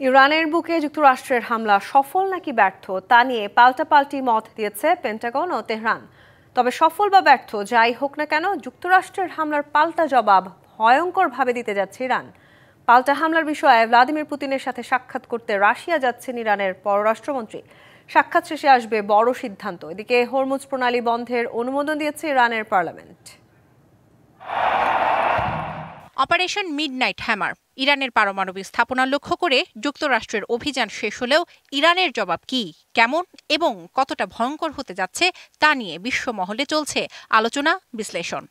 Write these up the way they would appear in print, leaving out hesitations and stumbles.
ইরানের বুকে যুক্তরাষ্ট্রের হামলা সফল নাকি ব্যর্থ তা নিয়ে পাল্টাপাল্টি মত দিয়েছে পেন্টাগন ও তেহরান। তবে সফল বা ব্যর্থ যাই হোক না কেন, যুক্তরাষ্ট্রের হামলার পাল্টা জবাব ভয়ঙ্করভাবে দিতে যাচ্ছে ইরান। পাল্টা হামলার বিষয়ে ভ্লাদিমির পুতিনের সাথে সাক্ষাৎ করতে রাশিয়া যাচ্ছেন ইরানের পররাষ্ট্রমন্ত্রী। সাক্ষাৎ শেষে আসবে বড় সিদ্ধান্ত। এদিকে হরমুজ প্রণালী বন্ধের অনুমোদন দিয়েছে ইরানের পার্লামেন্ট। অপারেশন মিডনাইট হ্যামার, ইরানের পারমাণবিক স্থাপনা লক্ষ্য করে যুক্তরাষ্ট্রের অভিযান শেষ হলেও ইরানের জবাব কি, কেমন এবং কতটা ভয়ঙ্কর হতে যাচ্ছে তা নিয়ে বিশ্বমহলে চলছে আলোচনা বিশ্লেষণ।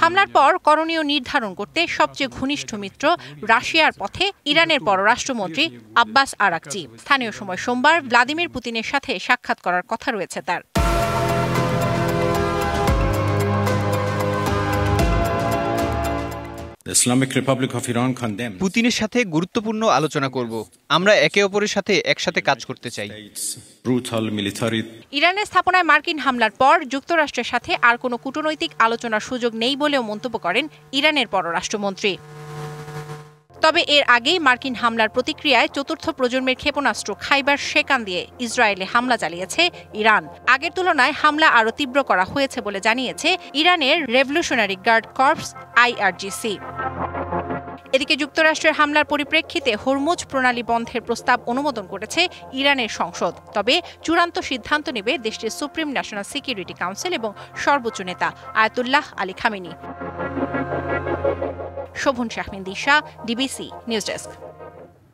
হামলার পর করণীয় নির্ধারণ করতে সবচেয়ে ঘনিষ্ঠ মিত্র রাশিয়ার পথে ইরানের পররাষ্ট্রমন্ত্রী আব্বাস আরাকচি। স্থানীয় সময় সোমবার ভ্লাদিমির পুতিনের সাথে সাক্ষাৎ করার কথা রয়েছে তার। পুতিনের সাথে গুরুত্বপূর্ণ আলোচনা করব। আমরা একে অপরের সাথে একসাথে কাজ করতে চাই। ইরানের স্থাপনায় মার্কিন হামলার পর যুক্তরাষ্ট্রের সাথে আর কোনো কূটনৈতিক আলোচনার সুযোগ নেই বলেও মন্তব্য করেন ইরানের পররাষ্ট্রমন্ত্রী। তবে এর আগেই মার্কিন হামলার প্রতিক্রিয়ায় চতুর্থ প্রজন্মের ক্ষেপণাস্ত্র খাইবার শেকান দিয়ে ইসরায়েলে হামলা চালিয়েছে ইরান। আগের তুলনায় হামলা আরও তীব্র করা হয়েছে বলে জানিয়েছে ইরানের রেভলিউশনারি গার্ড কর্পস IRGC। এদিকে যুক্তরাষ্ট্রের হামলার পরিপ্রেক্ষিতে হরমুজ প্রণালী বন্ধের প্রস্তাব অনুমোদন করেছে ইরানের সংসদ। তবে চূড়ান্ত সিদ্ধান্ত নেবে দেশটির সুপ্রিম ন্যাশনাল সিকিউরিটি কাউন্সিল এবং সর্বোচ্চ নেতা Ayatollah Ali Khamenei. Shovon Shahmin Disha, DBC news desk.